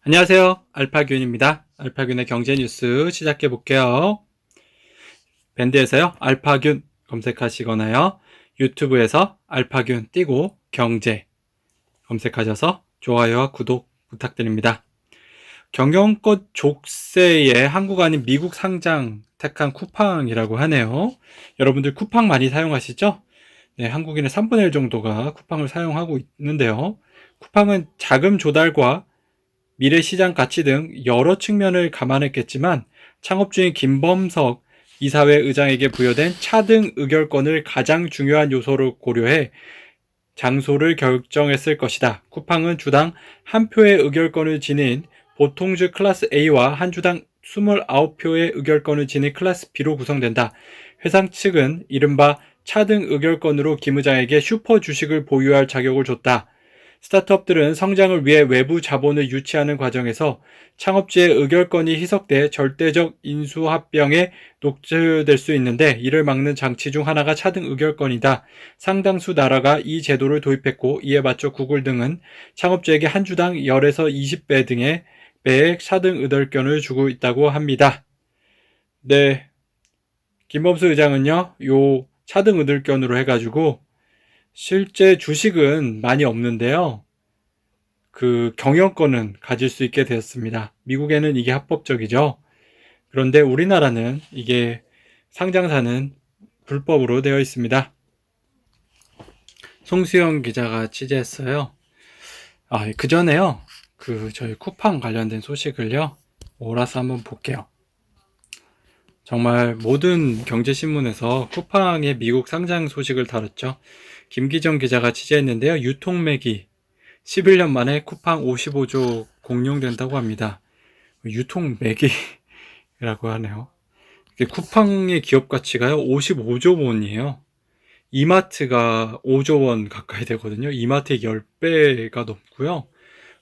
안녕하세요. 알파균입니다. 알파균의 경제 뉴스 시작해 볼게요. 밴드에서요, 알파균 검색하시거나요, 유튜브에서 알파균 띄고 경제 검색하셔서 좋아요와 구독 부탁드립니다. 경영권 족쇄에 한국 아닌 미국 상장 택한 쿠팡이라고 하네요. 여러분들 쿠팡 많이 사용하시죠? 네, 한국인의 3분의 1 정도가 쿠팡을 사용하고 있는데요. 쿠팡은 자금 조달과 미래 시장 가치 등 여러 측면을 감안했겠지만 창업주인 김범석 이사회 의장에게 부여된 차등 의결권을 가장 중요한 요소로 고려해 장소를 결정했을 것이다. 쿠팡은 주당 한 표의 의결권을 지닌 보통주 클래스 A와 한 주당 29표의 의결권을 지닌 클래스 B로 구성된다. 회사 측은 이른바 차등 의결권으로 김 의장에게 슈퍼 주식을 보유할 자격을 줬다. 스타트업들은 성장을 위해 외부 자본을 유치하는 과정에서 창업주의 의결권이 희석돼 절대적 인수합병에 녹슬될 수 있는데 이를 막는 장치 중 하나가 차등 의결권이다. 상당수 나라가 이 제도를 도입했고 이에 맞춰 구글 등은 창업주에게 한 주당 10에서 20배 등의 배의 차등 의결권을 주고 있다고 합니다. 네, 김범수 의장은요, 요 차등 의결권으로 해가지고 실제 주식은 많이 없는데요. 그 경영권은 가질 수 있게 되었습니다. 미국에는 이게 합법적이죠. 그런데 우리나라는 이게 상장사는 불법으로 되어 있습니다. 송수영 기자가 취재했어요. 그 전에요. 저희 쿠팡 관련된 소식을요. 몰아서 한번 볼게요. 정말 모든 경제신문에서 쿠팡의 미국 상장 소식을 다뤘죠. 김기정 기자가 취재했는데요. 유통매기 11년 만에 쿠팡 55조 공룡된다고 합니다. 유통매기라고 하네요. 쿠팡의 기업 가치가요 55조 원이에요. 이마트가 5조 원 가까이 되거든요. 이마트의 10배가 넘고요.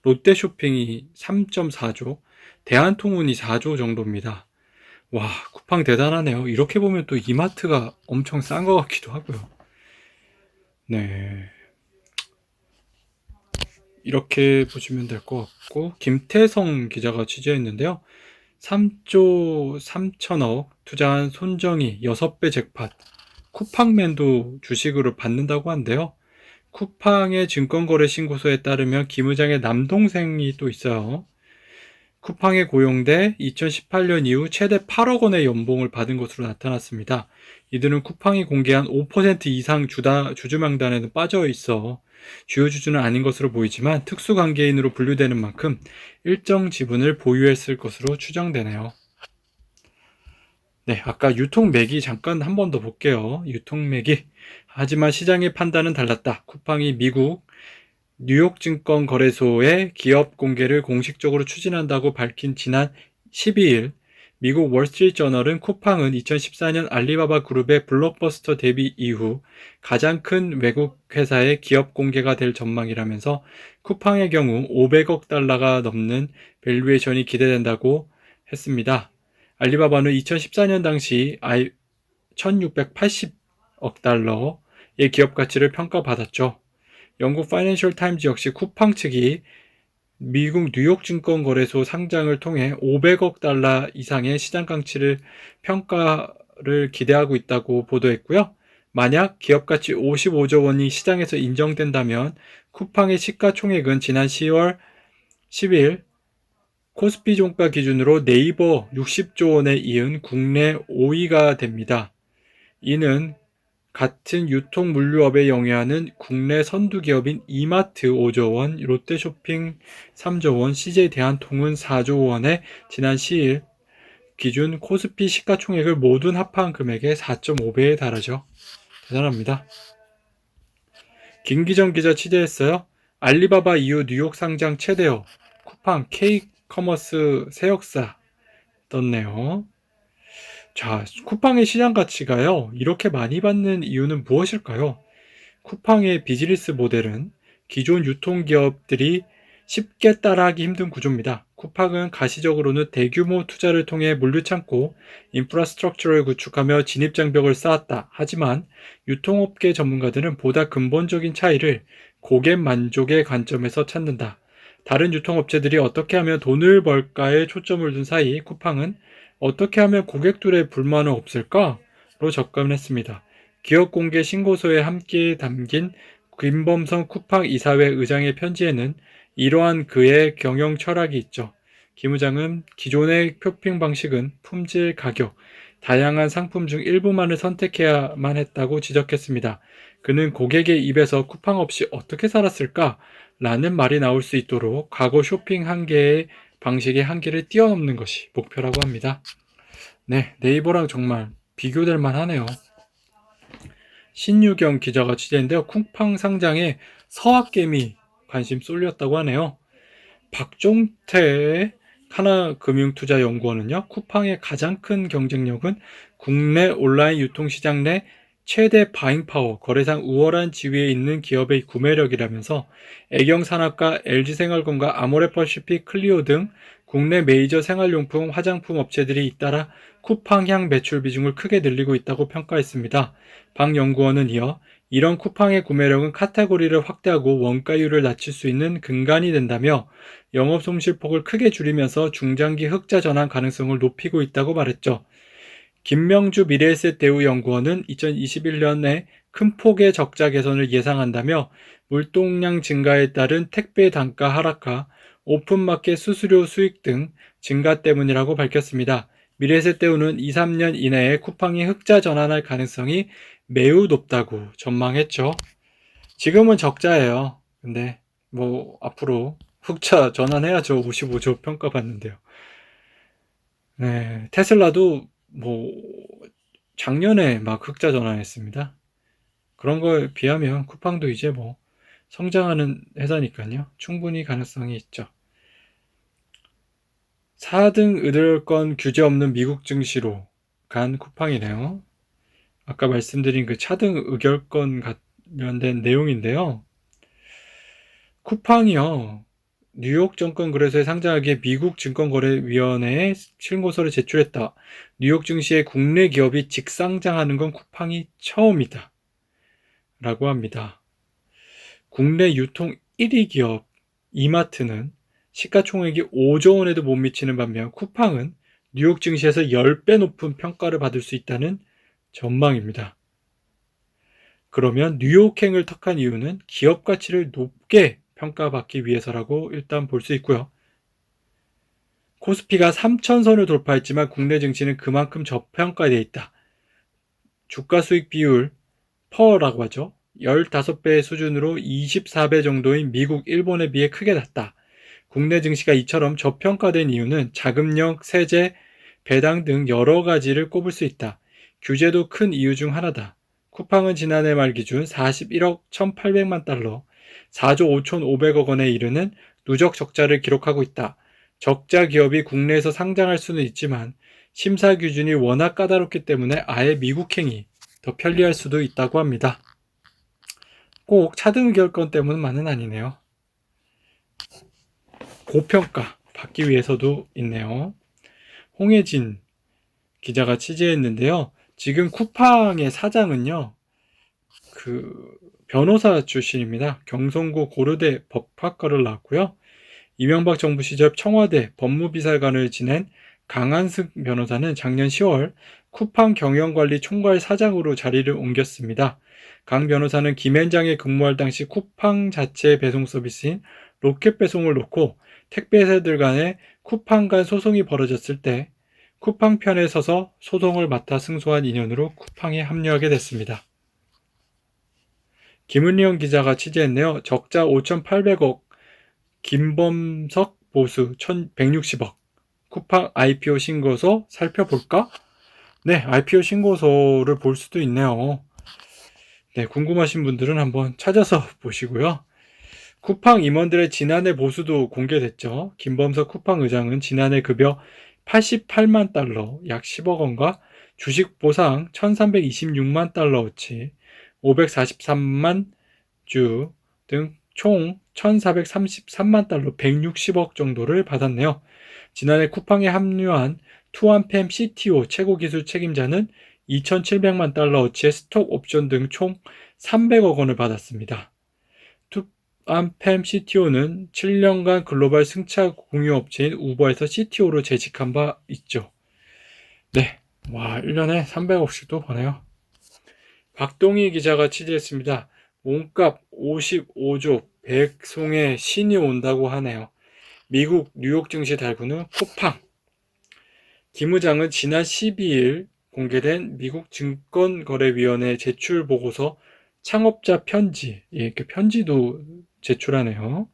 롯데쇼핑이 3.4조, 대한통운이 4조 정도입니다. 와, 쿠팡 대단하네요. 이렇게 보면 또 이마트가 엄청 싼 것 같기도 하고요. 네. 이렇게 보시면 될 것 같고, 김태성 기자가 취재했는데요. 3조 3천억 투자한 손정희 6배 잭팟. 쿠팡맨도 주식으로 받는다고 한데요. 쿠팡의 증권거래신고서에 따르면 김 의장의 남동생이 또 있어요. 쿠팡에 고용돼 2018년 이후 최대 8억 원의 연봉을 받은 것으로 나타났습니다. 이들은 쿠팡이 공개한 5% 이상 주주 명단에는 빠져 있어 주요 주주는 아닌 것으로 보이지만 특수관계인으로 분류되는 만큼 일정 지분을 보유했을 것으로 추정되네요. 네, 아까 유통매기 잠깐 한 번 더 볼게요. 유통매기. 하지만 시장의 판단은 달랐다. 쿠팡이 미국 뉴욕증권거래소의 기업 공개를 공식적으로 추진한다고 밝힌 지난 12일 미국 월스트리트저널은 쿠팡은 2014년 알리바바 그룹의 블록버스터 데뷔 이후 가장 큰 외국 회사의 기업 공개가 될 전망이라면서 쿠팡의 경우 500억 달러가 넘는 밸류에이션이 기대된다고 했습니다. 알리바바는 2014년 당시 1680억 달러의 기업 가치를 평가받았죠. 영국 파이낸셜 타임즈 역시 쿠팡 측이 미국 뉴욕 증권거래소 상장을 통해 500억 달러 이상의 시장 가치를 평가를 기대하고 있다고 보도했고요. 만약 기업 가치 55조 원이 시장에서 인정된다면 쿠팡의 시가총액은 지난 10월 10일 코스피 종가 기준으로 네이버 60조 원에 이은 국내 5위가 됩니다. 이는 같은 유통물류업에 영위하는 국내 선두기업인 이마트 5조 원, 롯데쇼핑 3조 원, CJ 대한통운 4조 원의 지난 10일 기준 코스피 시가총액을 모두 합한 금액의 4.5배에 달하죠. 대단합니다. 김기정 기자 취재했어요. 알리바바 이후 뉴욕 상장 최대업, 쿠팡 K커머스 새 역사 떴네요. 자, 쿠팡의 시장 가치가요, 이렇게 많이 받는 이유는 무엇일까요? 쿠팡의 비즈니스 모델은 기존 유통기업들이 쉽게 따라하기 힘든 구조입니다. 쿠팡은 가시적으로는 대규모 투자를 통해 물류창고, 인프라스트럭처를 구축하며 진입장벽을 쌓았다. 하지만 유통업계 전문가들은 보다 근본적인 차이를 고객 만족의 관점에서 찾는다. 다른 유통업체들이 어떻게 하면 돈을 벌까에 초점을 둔 사이 쿠팡은 어떻게 하면 고객들의 불만을 없앨까로 접근했습니다. 기업공개 신고서에 함께 담긴 김범성 쿠팡 이사회 의장의 편지에는 이러한 그의 경영 철학이 있죠. 김 의장은 기존의 쇼핑 방식은 품질, 가격, 다양한 상품 중 일부만을 선택해야만 했다고 지적했습니다. 그는 고객의 입에서 쿠팡 없이 어떻게 살았을까? 라는 말이 나올 수 있도록 과거 쇼핑 한계의 방식의 한계를 뛰어넘는 것이 목표라고 합니다. 네, 네이버랑 정말 비교될 만하네요. 신유경 기자가 취재했는데요. 쿠팡 상장에 서학개미 관심 쏠렸다고 하네요. 박종태 하나금융투자연구원은요, 쿠팡의 가장 큰 경쟁력은 국내 온라인 유통시장 내 최대 바잉파워, 거래상 우월한 지위에 있는 기업의 구매력이라면서 애경산업과 LG생활건과 아모레퍼시픽, 클리오 등 국내 메이저 생활용품, 화장품 업체들이 잇따라 쿠팡 향 매출 비중을 크게 늘리고 있다고 평가했습니다. 박 연구원은 이어 이런 쿠팡의 구매력은 카테고리를 확대하고 원가율을 낮출 수 있는 근간이 된다며 영업 손실폭을 크게 줄이면서 중장기 흑자 전환 가능성을 높이고 있다고 말했죠. 김명주 미래에셋 대우 연구원은 2021년에 큰 폭의 적자 개선을 예상한다며 물동량 증가에 따른 택배 단가 하락과 오픈마켓 수수료 수익 등 증가 때문이라고 밝혔습니다. 미래에셋 대우는 2, 3년 이내에 쿠팡이 흑자 전환할 가능성이 매우 높다고 전망했죠. 지금은 적자예요. 근데 앞으로 흑자 전환해야죠. 55조 평가받는데요. 네, 테슬라도 작년에 막 흑자 전환했습니다. 그런 거에 비하면 쿠팡도 이제 성장하는 회사니까요. 충분히 가능성이 있죠. 4등 의결권 규제 없는 미국 증시로 간 쿠팡이네요. 아까 말씀드린 그 차등 의결권 관련된 내용인데요. 쿠팡이요. 뉴욕 증권거래소에 상장하기에 미국 증권거래위원회에 신고서를 제출했다. 뉴욕 증시에 국내 기업이 직상장하는 건 쿠팡이 처음이다. 라고 합니다. 국내 유통 1위 기업 이마트는 시가총액이 5조 원에도 못 미치는 반면 쿠팡은 뉴욕 증시에서 10배 높은 평가를 받을 수 있다는 전망입니다. 그러면 뉴욕행을 택한 이유는 기업 가치를 높게 평가받기 위해서라고 일단 볼 수 있고요. 코스피가 3,000선을 돌파했지만 국내 증시는 그만큼 저평가되어 있다. 주가 수익 비율 퍼라고 하죠. 15배 수준으로 24배 정도인 미국, 일본에 비해 크게 낮다. 국내 증시가 이처럼 저평가된 이유는 자금력, 세제, 배당 등 여러 가지를 꼽을 수 있다. 규제도 큰 이유 중 하나다. 쿠팡은 지난해 말 기준 41억 1,800만 달러, 4조 5,500억 원에 이르는 누적 적자를 기록하고 있다. 적자 기업이 국내에서 상장할 수는 있지만 심사 기준이 워낙 까다롭기 때문에 아예 미국행이 더 편리할 수도 있다고 합니다. 꼭 차등 의결권 때문만은 아니네요. 고평가 받기 위해서도 있네요. 홍혜진 기자가 취재했는데요. 지금 쿠팡의 사장은요, 변호사 출신입니다. 경성고 고려대 법학과를 나왔고요. 이명박 정부 시절 청와대 법무비서관을 지낸 강한승 변호사는 작년 10월 쿠팡 경영관리 총괄 사장으로 자리를 옮겼습니다. 강 변호사는 김앤장에 근무할 당시 쿠팡 자체 배송 서비스인 로켓 배송을 놓고 택배사들 간에 쿠팡 간 소송이 벌어졌을 때 쿠팡 편에 서서 소송을 맡아 승소한 인연으로 쿠팡에 합류하게 됐습니다. 김은영 기자가 취재했네요. 적자 5,800억, 김범석 보수 1,160억, 쿠팡 IPO 신고서 살펴볼까? 네, IPO 신고서를 볼 수도 있네요. 네, 궁금하신 분들은 한번 찾아서 보시고요. 쿠팡 임원들의 지난해 보수도 공개됐죠. 김범석 쿠팡 의장은 지난해 급여 88만 달러, 약 10억 원과 주식 보상 1,326만 달러어치 543만 주 등 총 1,433만 달러 160억 정도를 받았네요. 지난해 쿠팡에 합류한 투안팸 CTO 최고 기술 책임자는 2,700만 달러어치의 스톡 옵션 등 총 300억 원을 받았습니다. 투암팸 CTO는 7년간 글로벌 승차 공유 업체인 우버에서 CTO로 재직한 바 있죠. 네, 와 1년에 300억씩도 버네요. 박동희 기자가 취재했습니다. 몸값 55조 백송의 신이 온다고 하네요. 미국 뉴욕 증시 달구는 쿠팡. 김 의장은 지난 12일 공개된 미국 증권거래위원회 제출 보고서 창업자 편지, 그 편지도 제출하네요.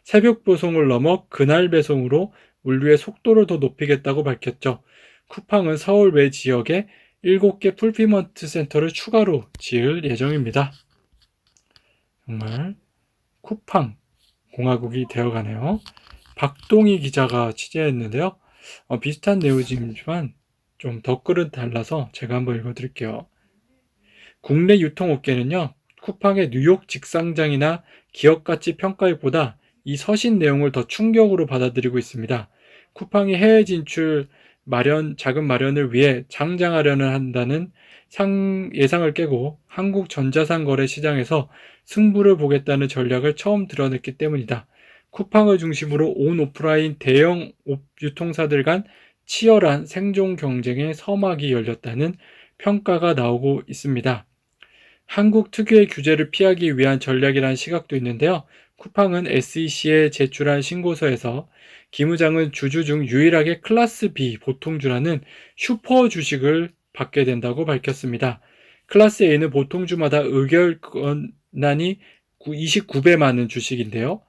새벽 배송을 넘어 그날 배송으로 물류의 속도를 더 높이겠다고 밝혔죠. 쿠팡은 서울 외 지역에 7개 풀피먼트 센터를 추가로 지을 예정입니다. 정말 쿠팡 공화국이 되어가네요. 박동희 기자가 취재했는데요. 비슷한 내용이지만 좀 덧글은 달라서 제가 한번 읽어드릴게요. 국내 유통업계는요, 쿠팡의 뉴욕 직상장이나 기업가치 평가액보다 이 서신 내용을 더 충격으로 받아들이고 있습니다. 쿠팡이 해외 진출 자금 마련을 위해 상장하려는 한다는 예상을 깨고 한국 전자상 거래 시장에서 승부를 보겠다는 전략을 처음 드러냈기 때문이다. 쿠팡을 중심으로 온 오프라인 대형 유통사들 간 치열한 생존 경쟁의 서막이 열렸다는 평가가 나오고 있습니다. 한국 특유의 규제를 피하기 위한 전략이라는 시각도 있는데요. 쿠팡은 SEC에 제출한 신고서에서 김 의장은 주주 중 유일하게 클래스 B 보통주라는 슈퍼 주식을 받게 된다고 밝혔습니다. 클래스 A는 보통주마다 의결 권한이 29배 많은 주식인데요.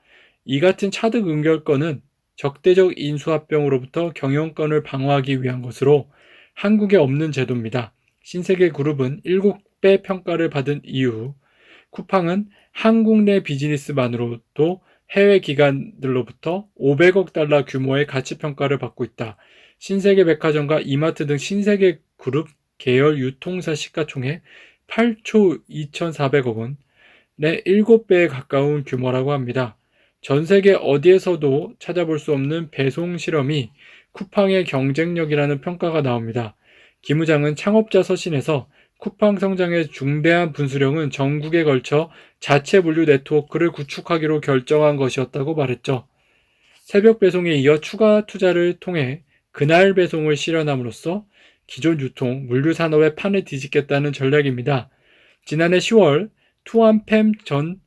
이 같은 차득 의결권은 적대적 인수합병으로부터 경영권을 방어하기 위한 것으로 한국에 없는 제도입니다. 신세계그룹은 7배 평가를 받은 이후 쿠팡은 한국 내 비즈니스만으로도 해외 기관들로부터 500억 달러 규모의 가치평가를 받고 있다. 신세계백화점과 이마트 등 신세계그룹 계열 유통사 시가총액 8조 2,400억 원의 7배에 가까운 규모라고 합니다. 전 세계 어디에서도 찾아볼 수 없는 배송 실험이 쿠팡의 경쟁력이라는 평가가 나옵니다. 김 의장은 창업자 서신에서 쿠팡 성장의 중대한 분수령은 전국에 걸쳐 자체 물류 네트워크를 구축하기로 결정한 것이었다고 말했죠. 새벽 배송에 이어 추가 투자를 통해 그날 배송을 실현함으로써 기존 유통, 물류 산업의 판을 뒤집겠다는 전략입니다. 지난해 10월 투암팸 전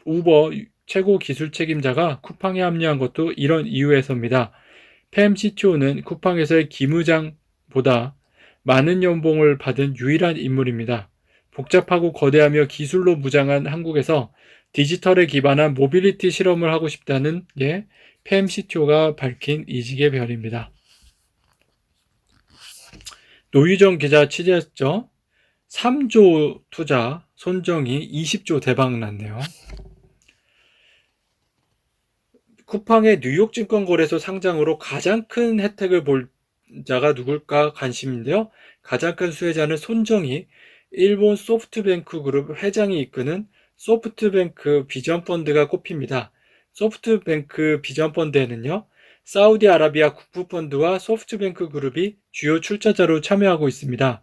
우버 최고 기술 책임자가 쿠팡에 합류한 것도 이런 이유에서입니다. 팸 CTO는 쿠팡에서의 김 의장보다 많은 연봉을 받은 유일한 인물입니다. 복잡하고 거대하며 기술로 무장한 한국에서 디지털에 기반한 모빌리티 실험을 하고 싶다는 게 팸 CTO가 밝힌 이직의 별입니다. 노유정 기자 취재했죠. 3조 투자, 손정이 20조 대박 났네요. 쿠팡의 뉴욕 증권거래소 상장으로 가장 큰 혜택을 볼 자가 누굴까 관심인데요. 가장 큰 수혜자는 손정희, 일본 소프트뱅크 그룹 회장이 이끄는 소프트뱅크 비전펀드가 꼽힙니다. 소프트뱅크 비전펀드에는요, 사우디아라비아 국부펀드와 소프트뱅크 그룹이 주요 출자자로 참여하고 있습니다.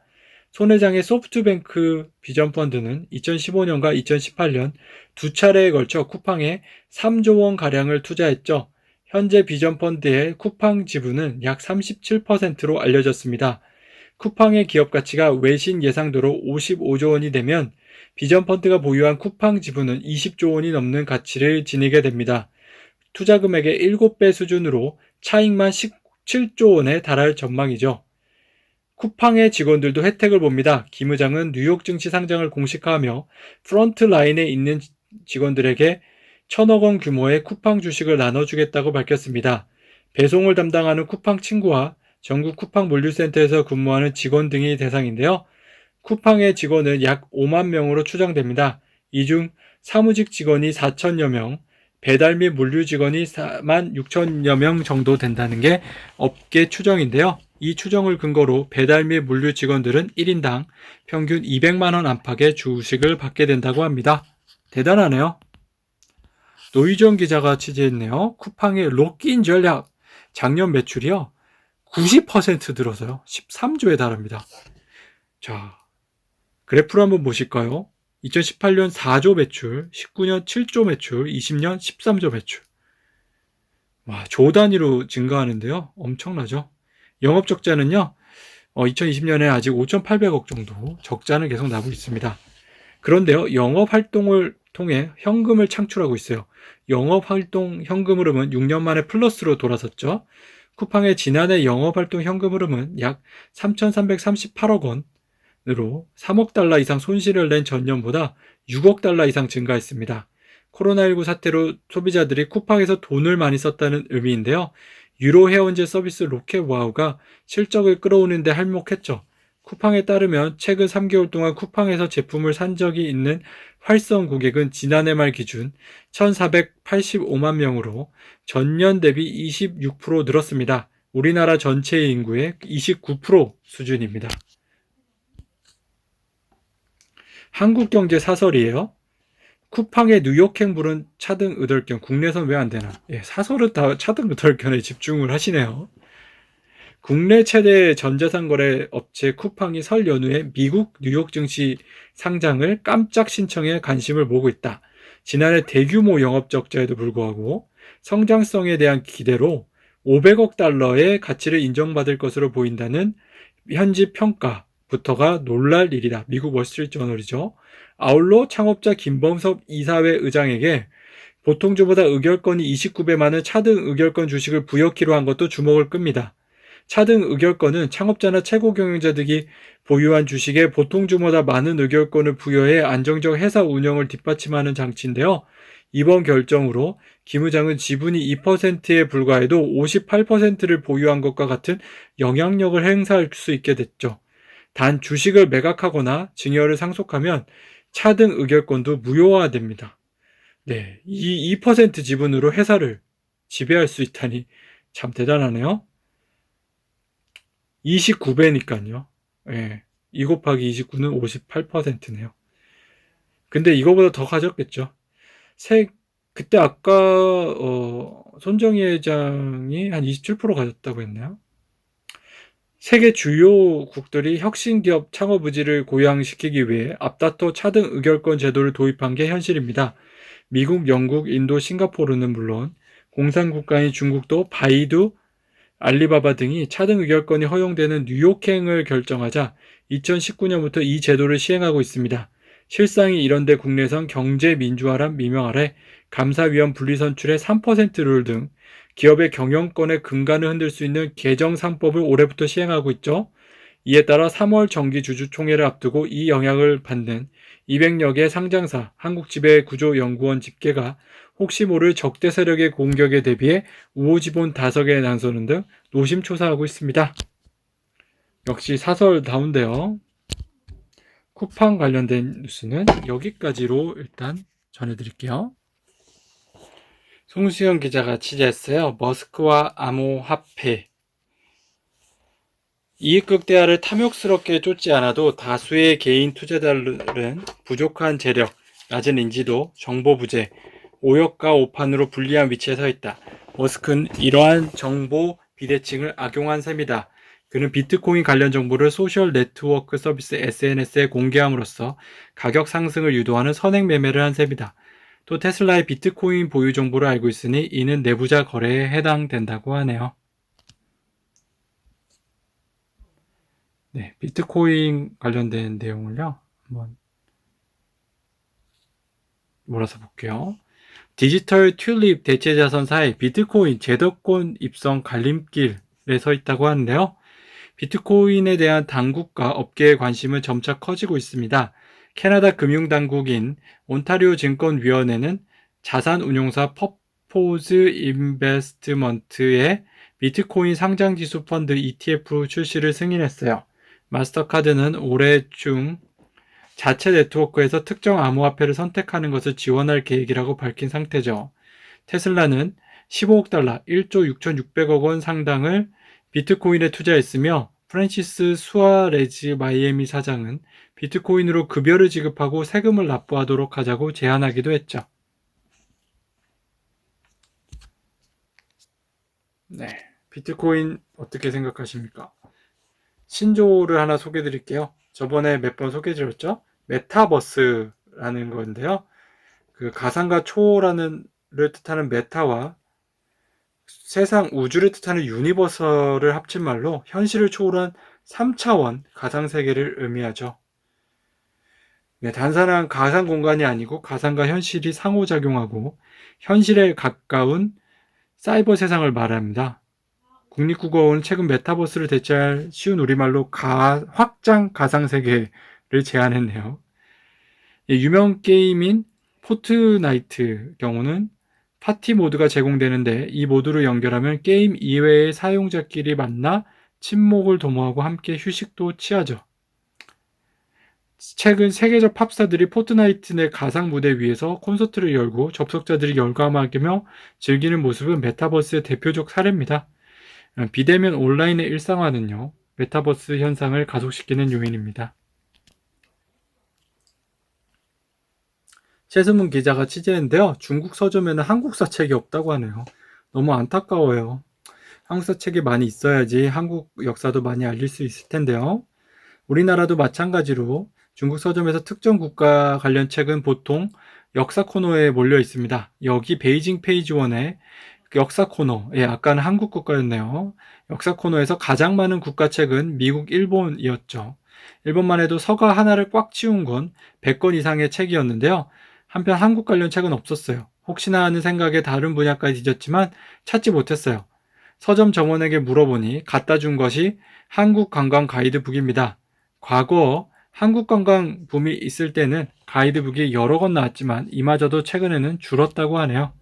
손 회장의 소프트뱅크 비전펀드는 2015년과 2018년 두 차례에 걸쳐 쿠팡에 3조 원 가량을 투자했죠. 현재 비전펀드의 쿠팡 지분은 약 37%로 알려졌습니다. 쿠팡의 기업 가치가 외신 예상대로 55조 원이 되면 비전펀드가 보유한 쿠팡 지분은 20조 원이 넘는 가치를 지니게 됩니다. 투자 금액의 7배 수준으로 차익만 17조 원에 달할 전망이죠. 쿠팡의 직원들도 혜택을 봅니다. 김 의장은 뉴욕 증시 상장을 공식화하며 프런트 라인에 있는 직원들에게 1,000억 원 규모의 쿠팡 주식을 나눠주겠다고 밝혔습니다. 배송을 담당하는 쿠팡 친구와 전국 쿠팡 물류센터에서 근무하는 직원 등이 대상인데요. 쿠팡의 직원은 약 5만 명으로 추정됩니다. 이 중 사무직 직원이 4천여 명, 배달 및 물류 직원이 4만 6천여 명 정도 된다는 게 업계 추정인데요. 이 추정을 근거로 배달 및 물류 직원들은 1인당 평균 200만 원 안팎의 주식을 받게 된다고 합니다. 대단하네요. 노희정 기자가 취재했네요. 쿠팡의 록인 전략, 작년 매출이요 90% 늘어서요 13조에 달합니다. 자, 그래프를 한번 보실까요? 2018년 4조 매출, 19년 7조 매출, 20년 13조 매출. 와, 조 단위로 증가하는데요. 엄청나죠? 영업 적자는요, 2020년에 아직 5,800억 정도 적자는 계속 나고 있습니다. 그런데요, 영업 활동을 통해 현금을 창출하고 있어요. 영업 활동 현금 흐름은 6년 만에 플러스로 돌아섰죠. 쿠팡의 지난해 영업 활동 현금 흐름은 약 3,338억 원으로 3억 달러 이상 손실을 낸 전년보다 6억 달러 이상 증가했습니다. 코로나19 사태로 소비자들이 쿠팡에서 돈을 많이 썼다는 의미인데요. 유로 회원제 서비스 로켓와우가 실적을 끌어오는데 한몫했죠. 쿠팡에 따르면 최근 3개월 동안 쿠팡에서 제품을 산 적이 있는 활성 고객은 지난해 말 기준 1,485만 명으로 전년 대비 26% 늘었습니다. 우리나라 전체 인구의 29% 수준입니다. 한국경제 사설이에요. 쿠팡의 뉴욕행 불은 차등 의덜견, 국내선 왜 안 되나? 예, 사설은 다 차등 의덜견에 집중을 하시네요. 국내 최대 전자상 거래 업체 쿠팡이 설 연휴에 미국 뉴욕 증시 상장을 깜짝 신청해 관심을 모으고 있다. 지난해 대규모 영업 적자에도 불구하고 성장성에 대한 기대로 500억 달러의 가치를 인정받을 것으로 보인다는 현지 평가부터가 놀랄 일이다. 미국 월스트리트 저널이죠. 아울러 창업자 김범섭 이사회 의장에게 보통주보다 의결권이 29배 많은 차등 의결권 주식을 부여키로 한 것도 주목을 끕니다. 차등 의결권은 창업자나 최고 경영자 등이 보유한 주식에 보통주보다 많은 의결권을 부여해 안정적 회사 운영을 뒷받침하는 장치인데요. 이번 결정으로 김 의장은 지분이 2%에 불과해도 58%를 보유한 것과 같은 영향력을 행사할 수 있게 됐죠. 단 주식을 매각하거나 증여를 상속하면 차등 의결권도 무효화됩니다. 네, 이 2% 지분으로 회사를 지배할 수 있다니 참 대단하네요. 29배니까요. 예, 2 곱하기 29는 58%네요. 근데 이거보다 더 가졌겠죠. 그때 아까 손정희 회장이 한 27% 가졌다고 했나요? 세계 주요국들이 혁신기업 창업 의지를 고양시키기 위해 앞다퉈 차등 의결권 제도를 도입한 게 현실입니다. 미국, 영국, 인도, 싱가포르는 물론 공산국가인 중국도 바이두, 알리바바 등이 차등 의결권이 허용되는 뉴욕행을 결정하자 2019년부터 이 제도를 시행하고 있습니다. 실상이 이런데 국내선 경제민주화란 미명 아래 감사위원 분리선출의 3% 룰 등 기업의 경영권의 근간을 흔들 수 있는 개정 3법을 올해부터 시행하고 있죠. 이에 따라 3월 정기주주총회를 앞두고 이 영향을 받는 200여 개 상장사 한국지배구조연구원 집계가 혹시 모를 적대 세력의 공격에 대비해 우호지본 5개에 나서는 등 노심초사하고 있습니다. 역시 사설다운데요. 쿠팡 관련된 뉴스는 여기까지로 일단 전해드릴게요. 송수영 기자가 취재했어요. 머스크와 암호화폐. 이익극대화를 탐욕스럽게 쫓지 않아도 다수의 개인 투자자들은 부족한 재력, 낮은 인지도, 정보 부재, 오역과 오판으로 불리한 위치에 서 있다. 머스크는 이러한 정보 비대칭을 악용한 셈이다. 그는 비트코인 관련 정보를 소셜 네트워크 서비스 SNS에 공개함으로써 가격 상승을 유도하는 선행 매매를 한 셈이다. 또 테슬라의 비트코인 보유 정보를 알고 있으니 이는 내부자 거래에 해당된다고 하네요. 네, 비트코인 관련된 내용을요, 한번 몰아서 볼게요. 디지털 튤립 대체 자산사의 비트코인 제도권 입성 갈림길에 서 있다고 하는데요. 비트코인에 대한 당국과 업계의 관심은 점차 커지고 있습니다. 캐나다 금융당국인 온타리오 증권위원회는 자산운용사 퍼포즈 인베스트먼트의 비트코인 상장지수 펀드 ETF 출시를 승인했어요. 마스터카드는 올해 중 자체 네트워크에서 특정 암호화폐를 선택하는 것을 지원할 계획이라고 밝힌 상태죠. 테슬라는 15억 달러, 1조 6,600억 원 상당을 비트코인에 투자했으며 프랜시스 수아레즈 마이애미 사장은 비트코인으로 급여를 지급하고 세금을 납부하도록 하자고 제안하기도 했죠. 네, 비트코인 어떻게 생각하십니까? 신조어를 하나 소개해 드릴게요. 저번에 몇 번 소개해 드렸죠? 메타버스라는 메타라는 건데요. 그 가상과 초월하는 를 뜻하는 메타와 세상 우주를 뜻하는 유니버설을 합친 말로 현실을 초월한 3차원 가상세계를 의미하죠. 네, 단순한 가상 공간이 아니고 가상과 현실이 상호작용하고 현실에 가까운 사이버 세상을 말합니다. 국립국어원은 최근 메타버스를 대체할 쉬운 우리말로 확장 가상세계를 제안했네요. 유명 게임인 포트나이트 경우는 파티 모드가 제공되는데 이 모드를 연결하면 게임 이외의 사용자끼리 만나 친목을 도모하고 함께 휴식도 취하죠. 최근 세계적 팝스타들이 포트나이트 내 가상 무대 위에서 콘서트를 열고 접속자들이 열광하며 즐기는 모습은 메타버스의 대표적 사례입니다. 비대면 온라인의 일상화는요, 메타버스 현상을 가속시키는 요인입니다. 최수문 기자가 취재했는데요. 중국 서점에는 한국사 책이 없다고 하네요. 너무 안타까워요. 한국사 책이 많이 있어야지 한국 역사도 많이 알릴 수 있을 텐데요. 우리나라도 마찬가지로 중국 서점에서 특정 국가 관련 책은 보통 역사 코너에 몰려 있습니다. 여기 베이징 페이지 1에 역사 코너, 아까는 한국 국가였네요. 역사 코너에서 가장 많은 국가 책은 미국, 일본이었죠. 일본만 해도 서가 하나를 꽉 채운 건 100권 이상의 책이었는데요. 한편 한국 관련 책은 없었어요. 혹시나 하는 생각에 다른 분야까지 뒤졌지만 찾지 못했어요. 서점 점원에게 물어보니 갖다 준 것이 한국 관광 가이드북입니다. 과거 한국 관광 붐이 있을 때는 가이드북이 여러 권 나왔지만 이마저도 최근에는 줄었다고 하네요.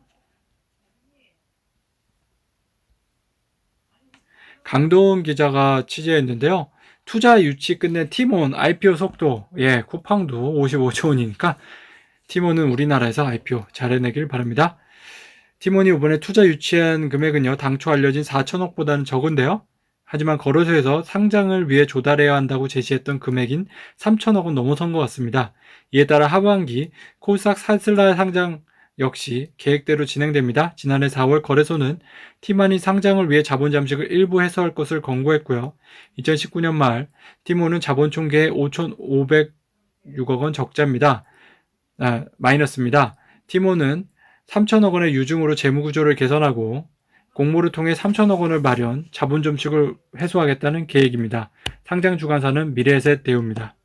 강도훈 기자가 취재했는데요. 투자 유치 끝낸 티몬 IPO 속도, 쿠팡도 55조 원이니까 티몬은 우리나라에서 IPO 잘 해내길 바랍니다. 티몬이 이번에 투자 유치한 금액은요, 당초 알려진 4천억보다는 적은데요. 하지만 거래소에서 상장을 위해 조달해야 한다고 제시했던 금액인 3천억은 넘어선 것 같습니다. 이에 따라 하반기 코스닥 사슬라 상장 역시 계획대로 진행됩니다. 지난해 4월 거래소는 티몬이 상장을 위해 자본 잠식을 일부 해소할 것을 권고했고요. 2019년 말 티몬은 자본 총계의 5,506억 원 적자입니다. 마이너스입니다. 티몬은 3천억 원의 유증으로 재무구조를 개선하고 공모를 통해 3천억 원을 마련, 자본 점축을 해소하겠다는 계획입니다. 상장 주관사는 미래에셋 대우입니다.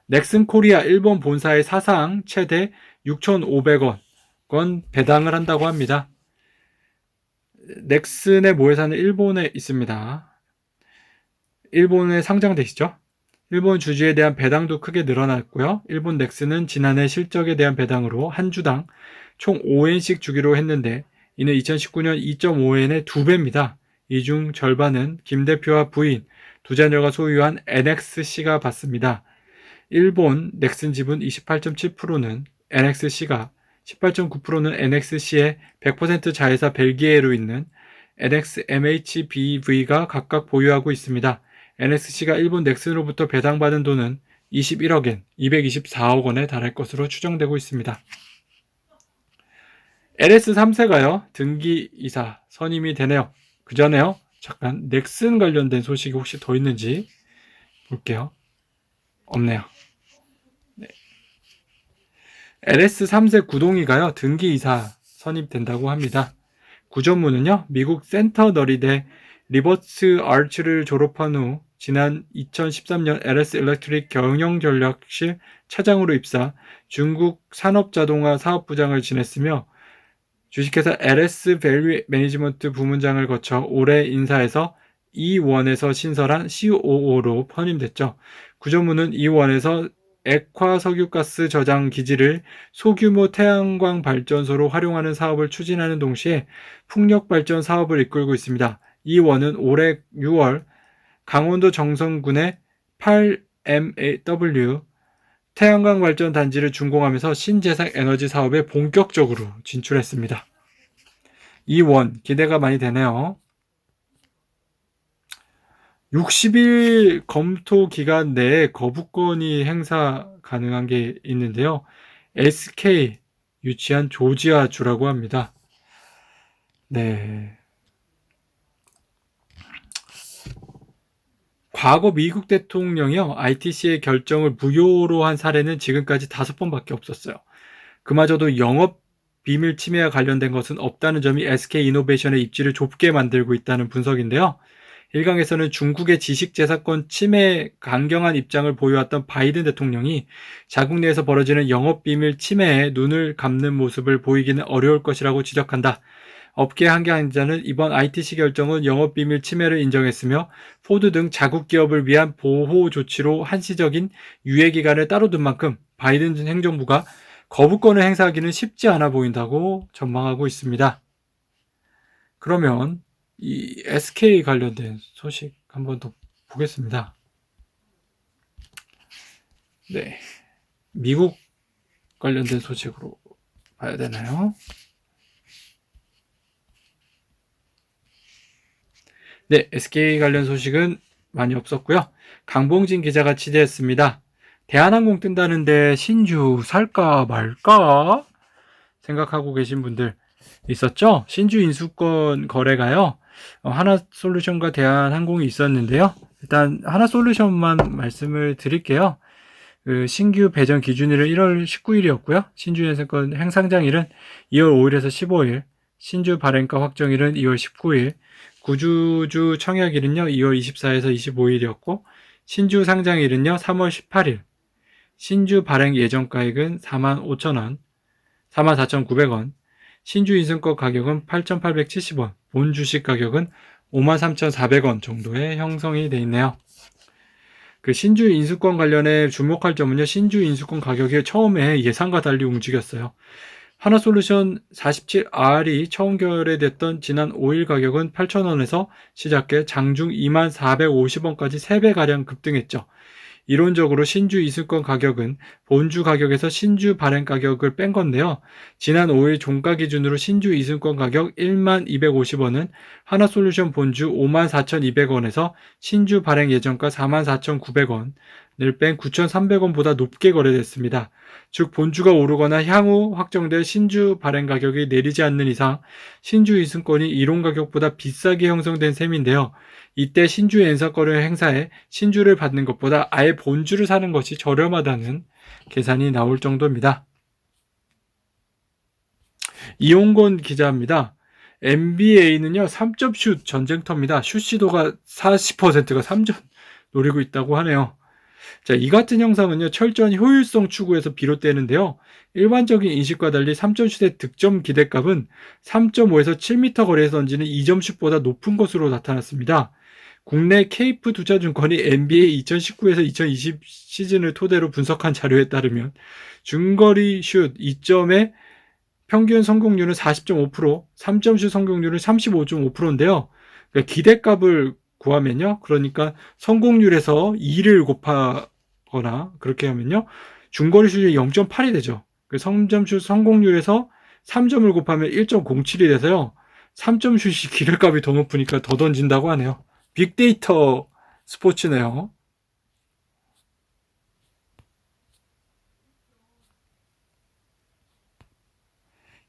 넥슨 코리아 일본 본사의 사상 최대 6,500억 원 배당을 한다고 합니다. 넥슨의 모회사는 일본에 있습니다. 일본에 상장되시죠? 일본 주주에 대한 배당도 크게 늘어났고요. 일본 넥슨은 지난해 실적에 대한 배당으로 한 주당 총 5엔씩 주기로 했는데 이는 2019년 2.5엔의 2배입니다. 이 중 절반은 김 대표와 부인, 두 자녀가 소유한 NXC가 받습니다. 일본 넥슨 지분 28.7%는 NXC가, 18.9%는 NXC의 100% 자회사 벨기에로 있는 NXMHBV가 각각 보유하고 있습니다. NXC가 일본 넥슨으로부터 배당받은 돈은 21억엔, 224억 원에 달할 것으로 추정되고 있습니다. LS3세가요, 등기이사 선임이 되네요. 그 전에요, 잠깐 넥슨 관련된 소식이 혹시 더 있는지 볼게요. 없네요. 네. LS3세 구동이가요, 등기이사 선임된다고 합니다. 구전무는요, 미국 센터너리대 리버스 아츠를 졸업한 후 지난 2013년 LS 일렉트릭 경영전략실 차장으로 입사, 중국 산업자동화 사업부장을 지냈으며 주식회사 LS 밸류 매니지먼트 부문장을 거쳐 올해 인사해서 E1에서 신설한 COO로 선임됐죠. 구조무는 E1에서 액화 석유가스 저장 기지를 소규모 태양광 발전소로 활용하는 사업을 추진하는 동시에 풍력 발전 사업을 이끌고 있습니다. E1은 올해 6월 강원도 정선군의 8MW 태양광 발전 단지를 준공하면서 신재생 에너지 사업에 본격적으로 진출했습니다. E1 기대가 많이 되네요. 60일 검토 기간 내에 거부권이 행사 가능한 게 있는데요. SK 유치한 조지아주라고 합니다. 네. 과거 미국 대통령이요, ITC의 결정을 무효로 한 사례는 지금까지 5번밖에 없었어요. 그마저도 영업 비밀 침해와 관련된 것은 없다는 점이 SK이노베이션의 입지를 좁게 만들고 있다는 분석인데요. 일각에서는 중국의 지식재산권 침해에 강경한 입장을 보여왔던 바이든 대통령이 자국 내에서 벌어지는 영업비밀 침해에 눈을 감는 모습을 보이기는 어려울 것이라고 지적한다. 업계 한계자는 이번 ITC 결정은 영업비밀 침해를 인정했으며 포드 등 자국 기업을 위한 보호 조치로 한시적인 유예기간을 따로 둔 만큼 바이든 행정부가 거부권을 행사하기는 쉽지 않아 보인다고 전망하고 있습니다. 그러면 이 SK 관련된 소식 한번 더 보겠습니다. 네, 미국 관련된 소식으로 봐야 되나요? 네, SK 관련 소식은 많이 없었고요. 강봉진 기자가 취재했습니다. 대한항공 뜬다는데 신주 살까 말까 생각하고 계신 분들 있었죠? 신주 인수권 거래가요. 하나솔루션과 대한항공이 있었는데요. 일단 하나솔루션만 말씀을 드릴게요. 그 신규 배정 기준일은 1월 19일이었고요. 신주 인수권 행상장일은 2월 5일에서 15일, 신주 발행가 확정일은 2월 19일, 구주주 청약일은요 2월 24일에서 25일이었고, 신주 상장일은요 3월 18일, 신주 발행 예정가액은 45,000원, 44,900원, 신주 인수권 가격은 8,870원, 본 주식 가격은 53,400원 정도의 형성이 되어 있네요. 그 신주 인수권 관련해 주목할 점은요, 신주 인수권 가격이 처음에 예상과 달리 움직였어요. 하나솔루션 47R이 처음 거래됐던 지난 5일 가격은 8,000원에서 시작해 장중 2450원까지 3배가량 급등했죠. 이론적으로 신주 인수권 가격은 본주 가격에서 신주 발행 가격을 뺀 건데요. 지난 5일 종가 기준으로 신주 인수권 가격 1250원은 하나솔루션 본주 54,200원에서 신주 발행 예정가 44,900원을 뺀 9,300원보다 높게 거래됐습니다. 즉 본주가 오르거나 향후 확정될 신주 발행 가격이 내리지 않는 이상 신주 인수권이 이론 가격보다 비싸게 형성된 셈인데요. 이때 신주 인수권을 행사해 신주를 받는 것보다 아예 본주를 사는 것이 저렴하다는 계산이 나올 정도입니다. 이용곤 기자입니다. NBA는요 3점 슛 전쟁터입니다. 슛 시도가 40%가 3점 노리고 있다고 하네요. 자, 이 같은 형상은요 철저한 효율성 추구에서 비롯되는데요. 일반적인 인식과 달리 3점 슛의 득점 기대값은 3.5에서 7m 거리에서 던지는 2점 슛보다 높은 것으로 나타났습니다. 국내 케이프 투자증권이 NBA 2019에서 2020 시즌을 토대로 분석한 자료에 따르면 중거리 슛 2점의 평균 성공률은 40.5%, 3점 슛 성공률은 35.5%인데요. 그러니까 기대값을 구하면요. 그러니까 성공률에서 2를 곱하거나 그렇게 하면요. 중거리 슛이 0.8이 되죠. 3점 슛 성공률에서 3점을 곱하면 1.07이 돼서요. 3점 슛이 기대값이 더 높으니까 더 던진다고 하네요. 빅데이터 스포츠네요.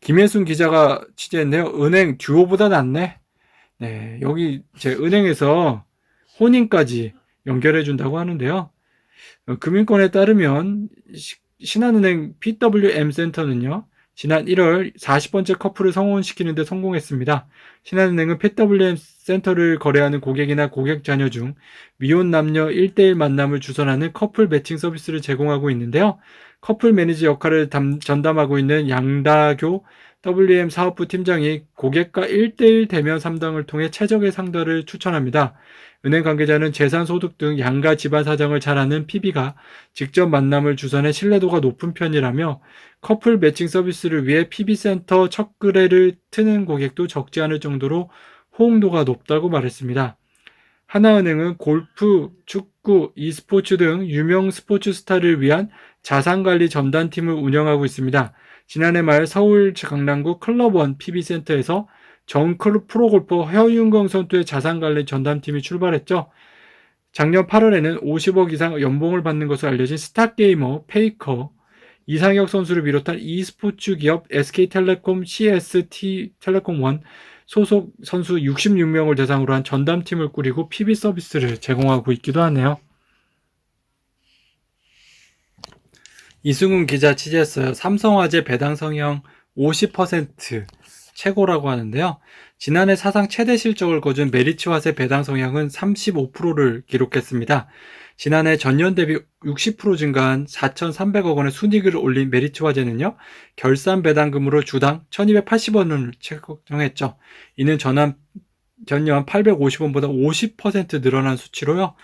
김혜순 기자가 취재했네요. 은행 듀오보다 낫네. 네, 여기 제 은행에서 혼인까지 연결해 준다고 하는데요. 금융권에 따르면 신한은행 PWM 센터는요. 지난 1월 40번째 커플을 성혼시키는 데 성공했습니다. 신한은행은 PWM 센터를 거래하는 고객이나 고객 자녀 중 미혼 남녀 1대1 만남을 주선하는 커플 매칭 서비스를 제공하고 있는데요. 커플 매니저 역할을 전담하고 있는 양다교 WM 사업부 팀장이 고객과 1대1 대면 상담을 통해 최적의 상담을 추천합니다. 은행 관계자는 재산, 소득 등 양가 집안 사정을 잘 아는 PB가 직접 만남을 주선해 신뢰도가 높은 편이라며 커플 매칭 서비스를 위해 PB센터 첫 거래를 트는 고객도 적지 않을 정도로 호응도가 높다고 말했습니다. 하나은행은 골프, 축구, e스포츠 등 유명 스포츠 스타를 위한 자산관리 전담팀을 운영하고 있습니다. 지난해 말 서울 강남구 클럽원 PB센터에서 전 프로골퍼 허윤경 선수의 자산관리 전담팀이 출발했죠. 작년 8월에는 50억 이상 연봉을 받는 것으로 알려진 스타게이머 페이커, 이상혁 선수를 비롯한 e스포츠 기업 SK텔레콤, CST 텔레콤 원, 소속 선수 66명을 대상으로 한 전담팀을 꾸리고 PB 서비스를 제공하고 있기도 하네요. 이승훈 기자 취재했어요. 삼성화재 배당 성형 50% 최고라고 하는데요. 지난해 사상 최대 실적을 거둔 메리츠화재 배당 성향은 35%를 기록했습니다. 지난해 전년 대비 60% 증가한 4,300억 원의 순이익을 올린 메리츠화재는요, 결산 배당금으로 주당 1,280원을 책정했죠. 이는 전년 850원보다 50% 늘어난 수치로요.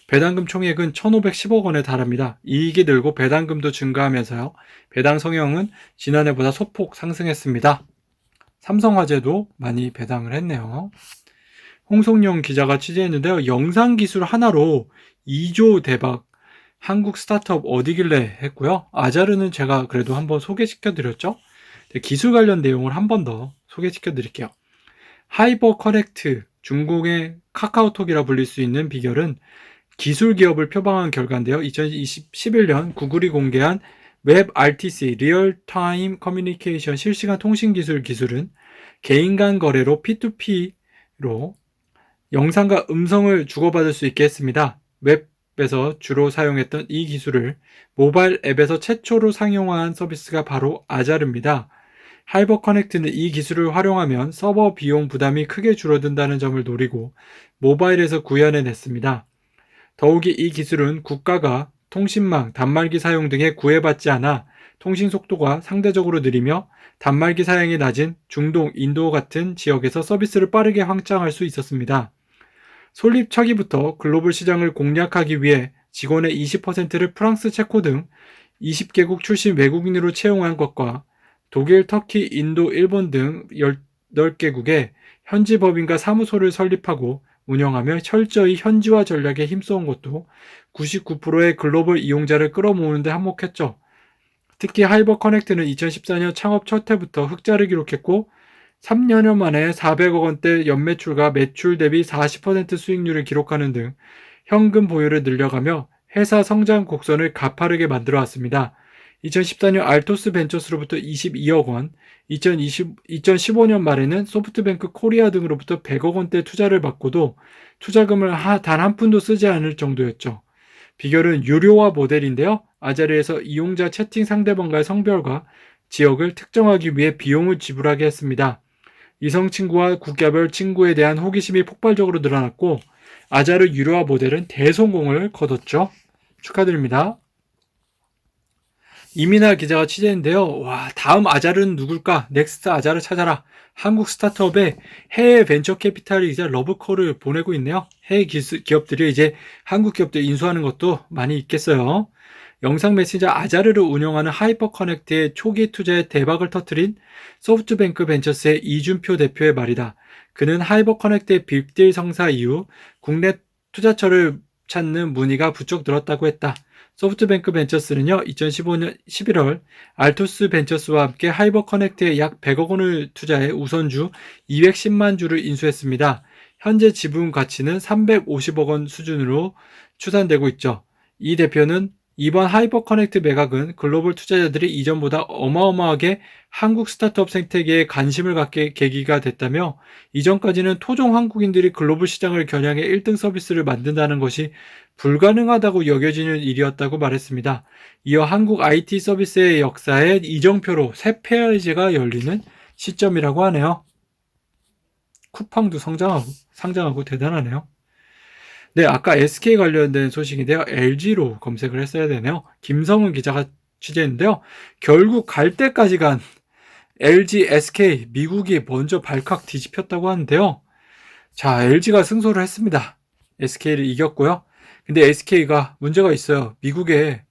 배당금 총액은 1,510억 원에 달합니다. 이익이 늘고 배당금도 증가하면서요. 배당 성형은 지난해보다 소폭 상승했습니다. 삼성화재도 많이 배당을 했네요. 홍성용 기자가 취재했는데요. 영상기술 하나로 2조 대박, 한국 스타트업 어디길래 했고요. 아자르는 제가 그래도 한번 소개시켜드렸죠. 기술 관련 내용을 한 번 더 소개시켜드릴게요. 하이버 커넥트, 중국의 카카오톡이라 불릴 수 있는 비결은 기술 기업을 표방한 결과인데요. 2011년 구글이 공개한 웹 RTC, 리얼타임 커뮤니케이션 실시간 통신 기술은 개인 간 거래로 P2P로 영상과 음성을 주고받을 수 있게 했습니다. 웹에서 주로 사용했던 이 기술을 모바일 앱에서 최초로 상용화한 서비스가 바로 아자르입니다. 하이버 커넥트는 이 기술을 활용하면 서버 비용 부담이 크게 줄어든다는 점을 노리고 모바일에서 구현해냈습니다. 더욱이 이 기술은 국가가 통신망, 단말기 사용 등에 구애받지 않아 통신 속도가 상대적으로 느리며 단말기 사양이 낮은 중동, 인도 같은 지역에서 서비스를 빠르게 확장할 수 있었습니다. 설립 초기부터 글로벌 시장을 공략하기 위해 직원의 20%를 프랑스, 체코 등 20개국 출신 외국인으로 채용한 것과 독일, 터키, 인도, 일본 등 18개국에 현지 법인과 사무소를 설립하고 운영하며 철저히 현지화 전략에 힘써온 것도 99%의 글로벌 이용자를 끌어모으는 데 한몫했죠. 특히 하이버 커넥트는 2014년 창업 첫 해부터 흑자를 기록했고 3년 만에 400억 원대 연매출과 매출 대비 40% 수익률을 기록하는 등 현금 보유를 늘려가며 회사 성장 곡선을 가파르게 만들어왔습니다. 2014년 알토스 벤처스로부터 22억 원, 2015년 말에는 소프트뱅크 코리아 등으로부터 100억 원대 투자를 받고도 투자금을 단 한 푼도 쓰지 않을 정도였죠. 비결은 유료화 모델인데요. 아자르에서 이용자 채팅 상대방과의 성별과 지역을 특정하기 위해 비용을 지불하게 했습니다. 이성 친구와 국가별 친구에 대한 호기심이 폭발적으로 늘어났고 아자르 유료화 모델은 대성공을 거뒀죠. 축하드립니다. 이민아 기자가 취재했는데요. 와, 다음 아자르는 누굴까? 넥스트 아자르 찾아라. 한국 스타트업에 해외 벤처 캐피탈이 이제 러브콜을 보내고 있네요. 해외 기업들이 이제 한국 기업들 인수하는 것도 많이 있겠어요. 영상 메신저 아자르를 운영하는 하이퍼 커넥트의 초기 투자에 대박을 터뜨린 소프트뱅크 벤처스의 이준표 대표의 말이다. 그는 하이퍼 커넥트의 빅딜 성사 이후 국내 투자처를 찾는 문의가 부쩍 늘었다고 했다. 소프트뱅크 벤처스는요, 2015년 11월 알토스 벤처스와 함께 하이버 커넥트에 약 100억 원을 투자해 우선주 210만 주를 인수했습니다. 현재 지분 가치는 350억 원 수준으로 추산되고 있죠. 이 대표는 이번 하이버 커넥트 매각은 글로벌 투자자들이 이전보다 어마어마하게 한국 스타트업 생태계에 관심을 갖게 계기가 됐다며 이전까지는 토종 한국인들이 글로벌 시장을 겨냥해 1등 서비스를 만든다는 것이 불가능하다고 여겨지는 일이었다고 말했습니다. 이어 한국 IT 서비스의 역사에 이정표로 새 페이지가 열리는 시점이라고 하네요. 쿠팡도 상장하고 대단하네요. 네, 아까 SK 관련된 소식인데요. LG로 검색을 했어야 되네요. 김성은 기자가 취재했는데요. 결국 갈 때까지 간 LG, SK, 미국이 먼저 발칵 뒤집혔다고 하는데요. 자, LG가 승소를 했습니다. SK를 이겼고요. 근데 SK가 문제가 있어요. 미국의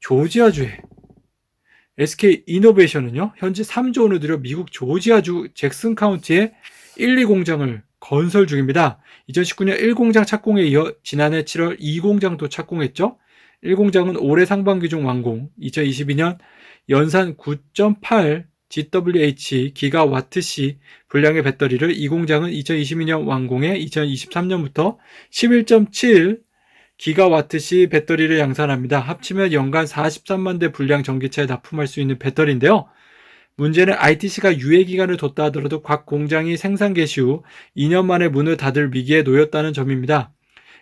조지아주에 SK 이노베이션은요, 현재 3조 원을 들여 미국 조지아주 잭슨 카운티에 1, 2공장을 건설 중입니다. 2019년 1공장 착공에 이어 지난해 7월 2공장도 착공했죠. 1공장은 올해 상반기 중 완공, 2022년 연산 9.8 GWh 기가와트시 분량의 배터리를 2공장은 2022년 완공해 2023년부터 11.7 기가와트시 배터리를 양산합니다. 합치면 연간 43만 대 분량 전기차에 납품할 수 있는 배터리인데요. 문제는 ITC가 유예 기간을 뒀다 하더라도 각 공장이 생산 개시 후 2년 만에 문을 닫을 위기에 놓였다는 점입니다.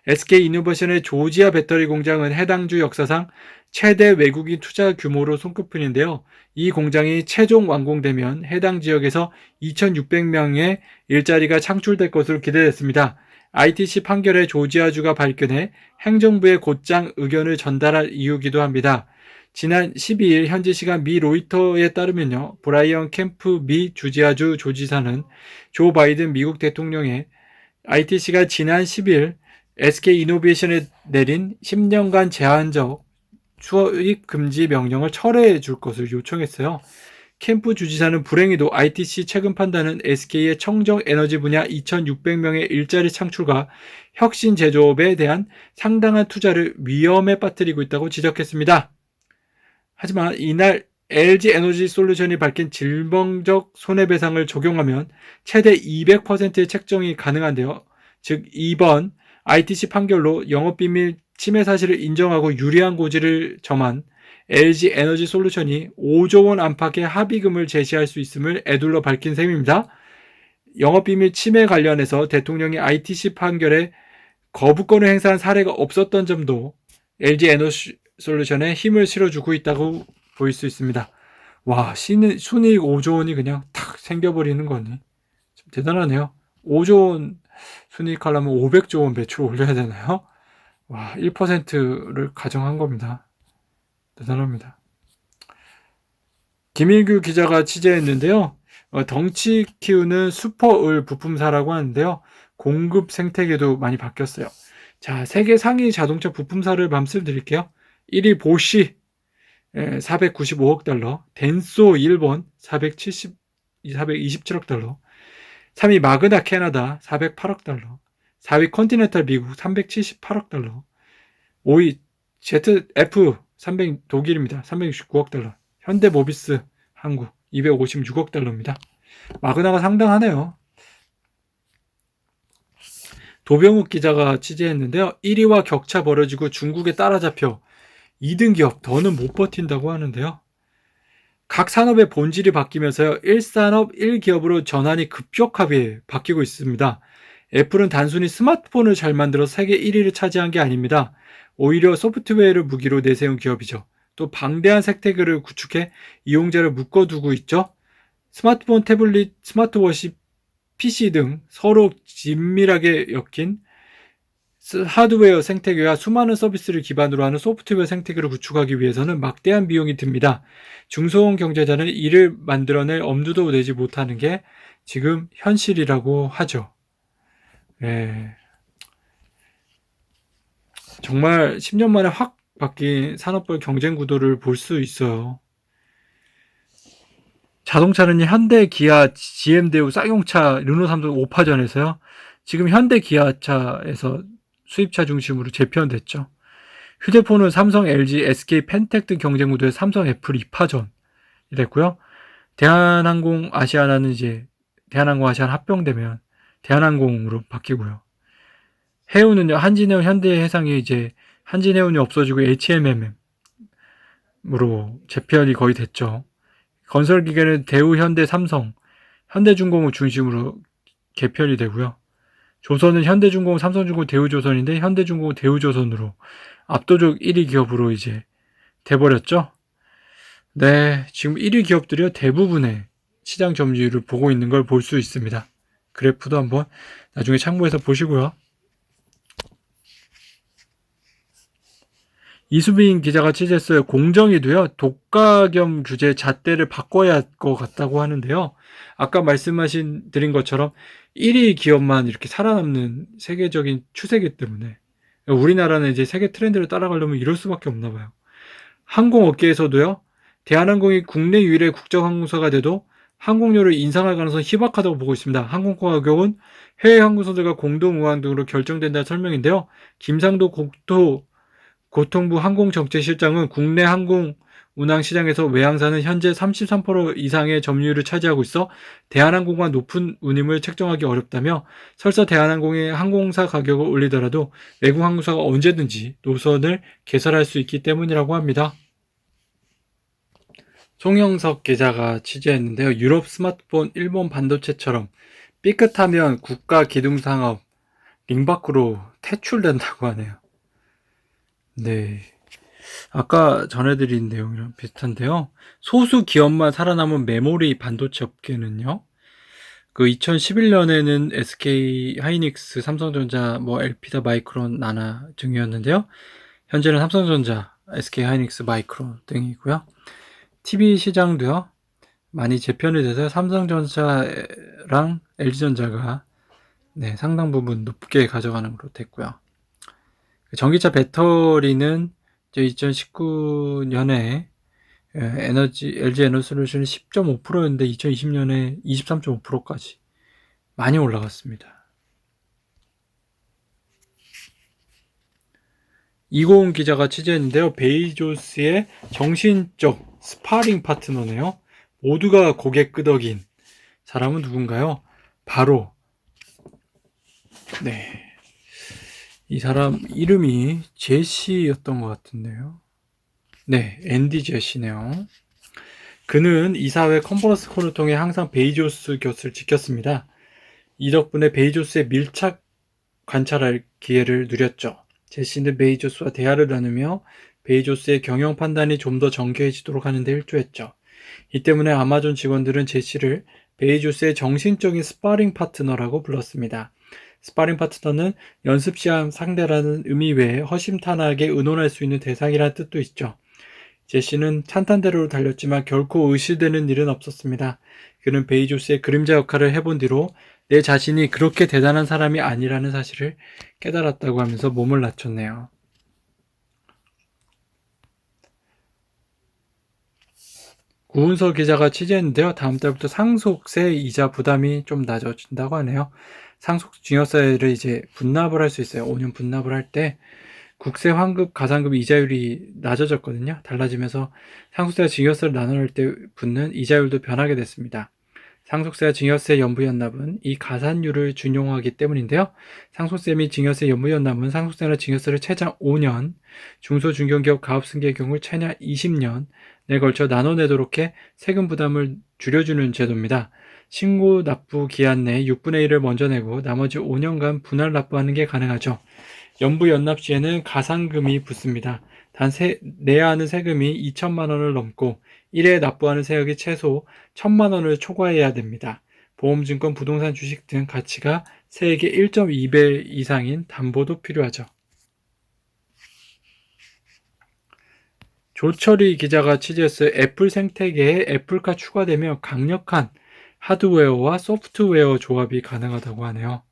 SK이노베이션의 조지아 배터리 공장은 해당 주 역사상 최대 외국인 투자 규모로 손꼽히는데요. 이 공장이 최종 완공되면 해당 지역에서 2,600명의 일자리가 창출될 것으로 기대됐습니다. ITC 판결에 조지아주가 발끈해 행정부에 곧장 의견을 전달할 이유기도 합니다. 지난 12일 현지 시간 미 로이터에 따르면요. 브라이언 캠프 미 조지아주 조지사는 조 바이든 미국 대통령의 ITC가 지난 10일 SK이노베이션에 내린 10년간 제한적 수입 금지 명령을 철회해 줄 것을 요청했어요. 캠프 주지사는 불행히도 ITC 최근 판단은 SK의 청정 에너지 분야 2,600명의 일자리 창출과 혁신 제조업에 대한 상당한 투자를 위험에 빠뜨리고 있다고 지적했습니다. 하지만 이날 LG 에너지 솔루션이 밝힌 질병적 손해배상을 적용하면 최대 200%의 책정이 가능한데요. 즉 이번 ITC 판결로 영업비밀 침해 사실을 인정하고 유리한 고지를 점한 LG 에너지 솔루션이 5조 원 안팎의 합의금을 제시할 수 있음을 애둘러 밝힌 셈입니다. 영업비밀 침해 관련해서 대통령이 ITC 판결에 거부권을 행사한 사례가 없었던 점도 LG 에너지 솔루션에 힘을 실어주고 있다고 보일 수 있습니다. 와, 순이익 5조 원이 그냥 탁 생겨버리는 거니. 좀 대단하네요. 5조 원 순이익하려면 500조 원 매출 올려야 되나요? 와, 1%를 가정한 겁니다. 대단합니다. 김일규 기자가 취재했는데요. 덩치 키우는 슈퍼을 부품사라고 하는데요. 공급 생태계도 많이 바뀌었어요. 자, 세계 상위 자동차 부품사를 말씀드릴게요. 1위 보쉬 495억 달러, 덴소 일본 427억 달러, 3위 마그나 캐나다 408억 달러, 4위 컨티넨탈 미국 378억 달러, 5위 ZF 300 독일입니다. 369억 달러, 현대모비스 한국 256억 달러입니다. 마그나가 상당하네요. 도병욱 기자가 취재했는데요. 1위와 격차 벌어지고 중국에 따라잡혀 2등 기업 더는 못 버틴다고 하는데요. 각 산업의 본질이 바뀌면서요. 1산업 1기업으로 전환이 급격하게 바뀌고 있습니다. 애플은 단순히 스마트폰을 잘 만들어서 세계 1위를 차지한 게 아닙니다. 오히려 소프트웨어를 무기로 내세운 기업이죠. 또 방대한 생태계를 구축해 이용자를 묶어두고 있죠. 스마트폰, 태블릿, 스마트워치, PC 등 서로 긴밀하게 엮인 하드웨어 생태계와 수많은 서비스를 기반으로 하는 소프트웨어 생태계를 구축하기 위해서는 막대한 비용이 듭니다. 중소형 경제자는 이를 만들어낼 엄두도 내지 못하는 게 지금 현실이라고 하죠. 네. 정말 10년 만에 확 바뀐 산업별 경쟁 구도를 볼 수 있어요. 자동차는 현대, 기아, GM, 대우, 쌍용차, 르노, 삼성 5파전에서요. 지금 현대, 기아차에서 수입차 중심으로 재편됐죠. 휴대폰은 삼성, LG, SK, 펜텍 등 경쟁 구도의 삼성, 애플 2파전이 됐고요. 대한항공, 아시아나는 이제 대한항공, 아시아나 합병되면 대한항공으로 바뀌고요. 해운은요, 한진해운, 현대해상이 이제 한진해운이 없어지고 HMM으로 재편이 거의 됐죠. 건설기계는 대우, 현대, 삼성, 현대중공업 중심으로 개편이 되고요. 조선은 현대중공업, 삼성중공업, 대우조선인데 현대중공업, 대우조선으로 압도적 1위 기업으로 이제 돼버렸죠. 네, 지금 1위 기업들이요 대부분의 시장 점유율을 보고 있는 걸 볼 수 있습니다. 그래프도 한번 나중에 참고해서 보시고요. 이수빈 기자가 취재했어요. 공정위도요 독과점 규제 잣대를 바꿔야 할 것 같다고 하는데요. 아까 드린 것처럼 1위 기업만 이렇게 살아남는 세계적인 추세이기 때문에 우리나라는 이제 세계 트렌드를 따라가려면 이럴 수밖에 없나 봐요. 항공업계에서도요. 대한항공이 국내 유일의 국적항공사가 돼도 항공료를 인상할 가능성이 희박하다고 보고 있습니다. 항공권 가격은 해외 항공사들과 공동 운항 등으로 결정된다는 설명인데요. 김상도 고통부 항공정책실장은 국내 항공 운항 시장에서 외항사는 현재 33% 이상의 점유율을 차지하고 있어 대한항공과 높은 운임을 책정하기 어렵다며 설사 대한항공이 항공사 가격을 올리더라도 외국 항공사가 언제든지 노선을 개설할 수 있기 때문이라고 합니다. 송영석 기자가 취재했는데요. 유럽 스마트폰, 일본 반도체처럼 삐끗하면 국가 기둥산업 링 밖으로 퇴출된다고 하네요. 네. 아까 전해드린 내용이랑 비슷한데요. 소수 기업만 살아남은 메모리 반도체 업계는요. 그 2011년에는 SK 하이닉스, 삼성전자, 엘피다, 마이크론, 나나 등이었는데요. 현재는 삼성전자, SK 하이닉스, 마이크론 등이고요. TV 시장도요. 많이 재편이 돼서 삼성전자랑 LG전자가 상당 부분 높게 가져가는 걸로 됐고요. 전기차 배터리는 2019년에 LG 에너솔루션이 10.5%였는데 2020년에 23.5%까지 많이 올라갔습니다. 이고은 기자가 취재했는데요. 베이조스의 정신적 스파링 파트너네요. 모두가 고개 끄덕인 사람은 누군가요? 바로 이 사람 이름이 제시였던 것 같은데요. 앤디 제시네요. 그는 이사회 컨퍼런스 콜을 통해 항상 베이조스 곁을 지켰습니다. 이 덕분에 베이조스의 밀착 관찰할 기회를 누렸죠. 제시는 베이조스와 대화를 나누며 베이조스의 경영 판단이 좀 더 정교해지도록 하는 데 일조했죠. 이 때문에 아마존 직원들은 제시를 베이조스의 정신적인 스파링 파트너라고 불렀습니다. 스파링 파트너는 연습 시험 상대라는 의미 외에 허심탄회하게 의논할 수 있는 대상이라는 뜻도 있죠. 제시는 탄탄대로를 달렸지만 결코 의심되는 일은 없었습니다. 그는 베이조스의 그림자 역할을 해본 뒤로 내 자신이 그렇게 대단한 사람이 아니라는 사실을 깨달았다고 하면서 몸을 낮췄네요. 구은서 기자가 취재했는데요. 다음 달부터 상속세 이자 부담이 좀 낮아진다고 하네요. 상속 증여세를 이제 분납을 할 수 있어요. 5년 분납을 할 때 국세 환급 가산금 이자율이 낮아졌거든요. 달라지면서 상속세와 증여세를 나눌 때 붙는 이자율도 변하게 됐습니다. 상속세와 증여세 연부연납은 이 가산율을 준용하기 때문인데요. 상속세 및 증여세 연부연납은 상속세나 증여세를 최장 5년, 중소중견기업 가업승계의 경우 최냐 20년에 걸쳐 나눠내도록 해 세금 부담을 줄여주는 제도입니다. 신고 납부 기한 내 6분의 1을 먼저 내고 나머지 5년간 분할 납부하는 게 가능하죠. 연부연납 시에는 가산금이 붙습니다. 단 내야 하는 세금이 2천만 원을 넘고 1회 납부하는 세액이 최소 1,000만 원을 초과해야 됩니다. 보험증권, 부동산, 주식 등 가치가 세액의 1.2배 이상인 담보도 필요하죠. 조철희 기자가 취재했어요. 애플 생태계에 애플카 추가되며 강력한 하드웨어와 소프트웨어 조합이 가능하다고 하네요.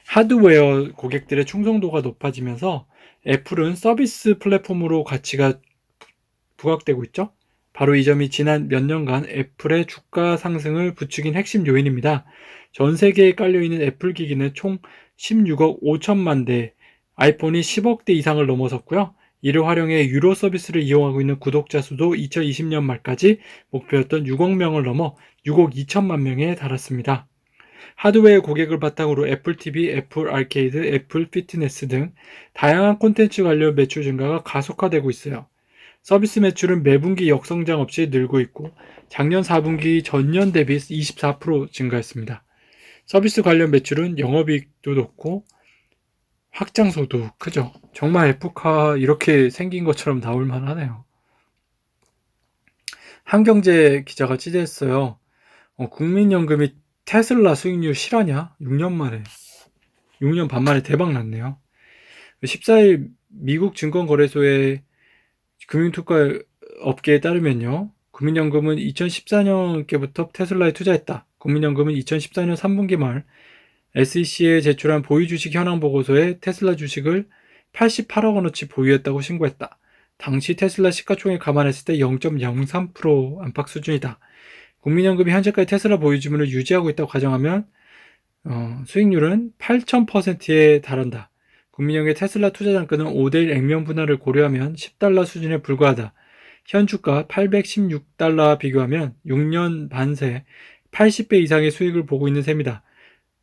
하드웨어 고객들의 충성도가 높아지면서 애플은 서비스 플랫폼으로 가치가 부각되고 있죠. 바로 이 점이 지난 몇 년간 애플의 주가 상승을 부추긴 핵심 요인입니다. 전 세계에 깔려있는 애플 기기는 총 16억 5천만 대, 아이폰이 10억 대 이상을 넘어섰고요. 이를 활용해 유료 서비스를 이용하고 있는 구독자 수도 2020년 말까지 목표였던 6억 명을 넘어 6억 2천만 명에 달았습니다. 하드웨어 고객을 바탕으로 애플 TV, 애플 아케이드, 애플 피트니스 등 다양한 콘텐츠 관련 매출 증가가 가속화되고 있어요. 서비스 매출은 매분기 역성장 없이 늘고 있고 작년 4분기 전년 대비 24% 증가했습니다. 서비스 관련 매출은 영업이익도 높고 확장소도 크죠. 정말 애플카 이렇게 생긴 것처럼 나올 만하네요. 한경제 기자가 취재했어요. 국민연금이 테슬라 수익률 실화냐? 6년 반 만에 대박 났네요. 14일 미국 증권거래소의 금융특가 업계에 따르면요. 국민연금은 2014년께부터 테슬라에 투자했다. 국민연금은 2014년 3분기 말 SEC에 제출한 보유주식 현황 보고서에 테슬라 주식을 88억 원어치 보유했다고 신고했다. 당시 테슬라 시가총액 감안했을 때 0.03% 안팎 수준이다. 국민연금이 현재까지 테슬라 보유 지분을 유지하고 있다고 가정하면 수익률은 8,000%에 달한다. 국민연금의 테슬라 투자 잔금은 5대1 액면 분할을 고려하면 $10 수준에 불과하다. 현 주가 816달러와 비교하면 6년 반 새 80배 이상의 수익을 보고 있는 셈이다.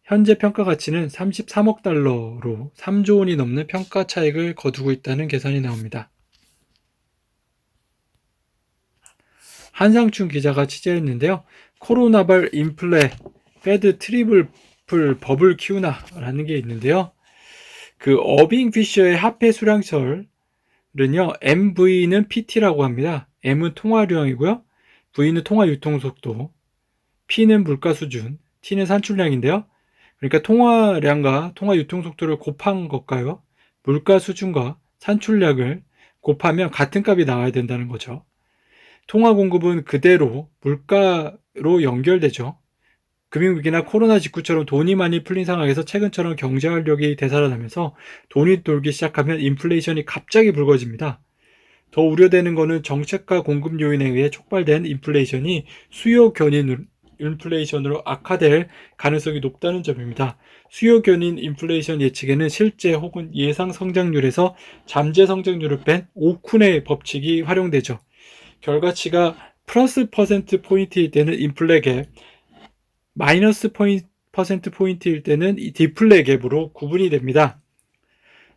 현재 평가 가치는 33억 달러로 3조 원이 넘는 평가 차익을 거두고 있다는 계산이 나옵니다. 한상춘 기자가 취재했는데요. 코로나발 인플레, 페드 트리플 버블 키우나 라는 게 있는데요. 그 어빙 피셔의 화폐 수량설은요, MV는 PT라고 합니다. M은 통화량이고요. V는 통화 유통 속도, P는 물가 수준, T는 산출량인데요. 그러니까 통화량과 통화 유통 속도를 곱한 것과요, 물가 수준과 산출량을 곱하면 같은 값이 나와야 된다는 거죠. 통화 공급은 그대로 물가로 연결되죠. 금융위기나 코로나 직후처럼 돈이 많이 풀린 상황에서 최근처럼 경제 활력이 되살아나면서 돈이 돌기 시작하면 인플레이션이 갑자기 불거집니다. 더 우려되는 것은 정책과 공급 요인에 의해 촉발된 인플레이션이 수요 견인 인플레이션으로 악화될 가능성이 높다는 점입니다. 수요 견인 인플레이션 예측에는 실제 혹은 예상 성장률에서 잠재 성장률을 뺀 오쿤의 법칙이 활용되죠. 결과치가 플러스 퍼센트 포인트일 때는 인플레 갭, 마이너스 퍼센트 포인트일 때는 디플레 갭으로 구분이 됩니다.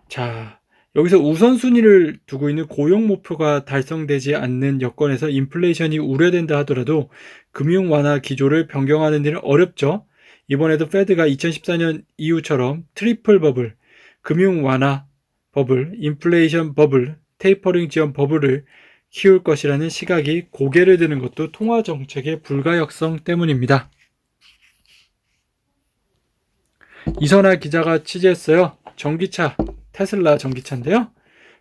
자, 여기서 우선순위를 두고 있는 고용 목표가 달성되지 않는 여건에서 인플레이션이 우려된다 하더라도 금융 완화 기조를 변경하는 일은 어렵죠. 이번에도 페드가 2014년 이후처럼 트리플 버블, 금융 완화 버블, 인플레이션 버블, 테이퍼링 지원 버블을 키울 것이라는 시각이 고개를 드는 것도 통화 정책의 불가역성 때문입니다. 이선아 기자가 취재했어요. 전기차, 테슬라 전기차인데요.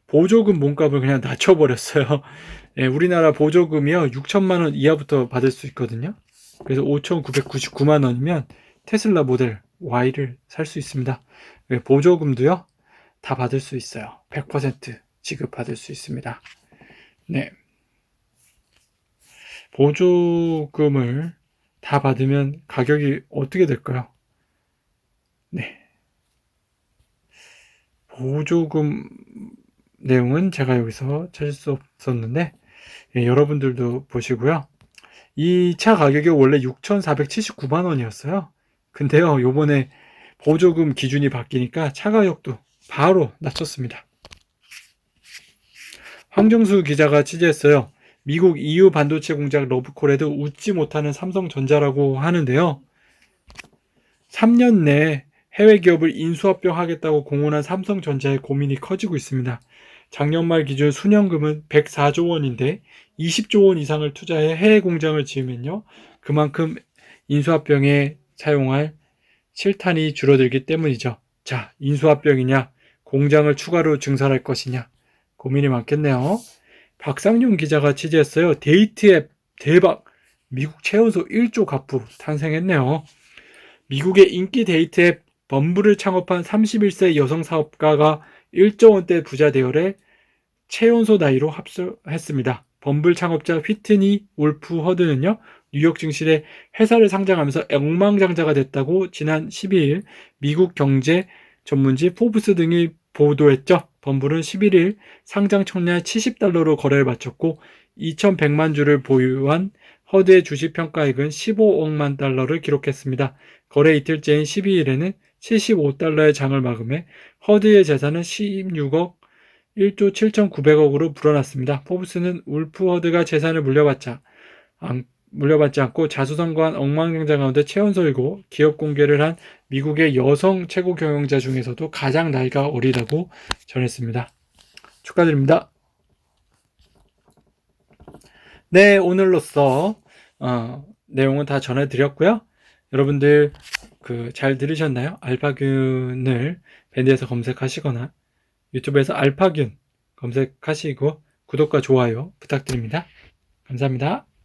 보조금 몸값을 그냥 낮춰버렸어요. 예, 우리나라 보조금이요, 6천만 원 이하부터 받을 수 있거든요. 그래서 5,999만 원이면 테슬라 모델 Y를 살 수 있습니다. 예, 보조금도요, 다 받을 수 있어요. 100% 지급받을 수 있습니다. 네. 보조금을 다 받으면 가격이 어떻게 될까요? 네. 보조금 내용은 제가 여기서 찾을 수 없었는데, 예, 여러분들도 보시고요. 이 차 가격이 원래 6,479만 원이었어요. 근데요, 요번에 보조금 기준이 바뀌니까 차 가격도 바로 낮췄습니다. 황정수 기자가 취재했어요. 미국 EU 반도체 공장 러브콜에도 웃지 못하는 삼성전자라고 하는데요. 3년 내에 해외 기업을 인수합병하겠다고 공언한 삼성전자의 고민이 커지고 있습니다. 작년 말 기준 순연금은 104조 원인데 20조 원 이상을 투자해 해외 공장을 지으면요, 그만큼 인수합병에 사용할 실탄이 줄어들기 때문이죠. 자, 인수합병이냐, 공장을 추가로 증설할 것이냐, 고민이 많겠네요. 박상용 기자가 취재했어요. 데이트 앱 대박! 미국 최연소 1조 가프 탄생했네요. 미국의 인기 데이트 앱 범블을 창업한 31세 여성 사업가가 1조 원대 부자 대열에 최연소 나이로 합류했습니다. 범블 창업자 휘트니 울프 허드는요, 뉴욕 증시에 회사를 상장하면서 억만장자가 됐다고 지난 12일 미국 경제 전문지 포브스 등이 보도했죠. 범블은 11일 상장 첫날 70달러로 거래를 마쳤고 2,100만 주를 보유한 허드의 주식 평가액은 15억만 달러를 기록했습니다. 거래 이틀째인 12일에는 75달러의 장을 마감해 허드의 재산은 16억 1조 7,900억으로 불어났습니다. 포브스는 울프 허드가 재산을 물려받지 않고 자수성가한 억만장자 가운데 최연소이고 기업 공개를 한 미국의 여성 최고 경영자 중에서도 가장 나이가 어리다고 전했습니다. 축하드립니다. 네, 오늘로써 내용은 다 전해드렸고요. 여러분들 잘 들으셨나요? 알파균을 밴드에서 검색하시거나 유튜브에서 알파균 검색하시고 구독과 좋아요 부탁드립니다. 감사합니다.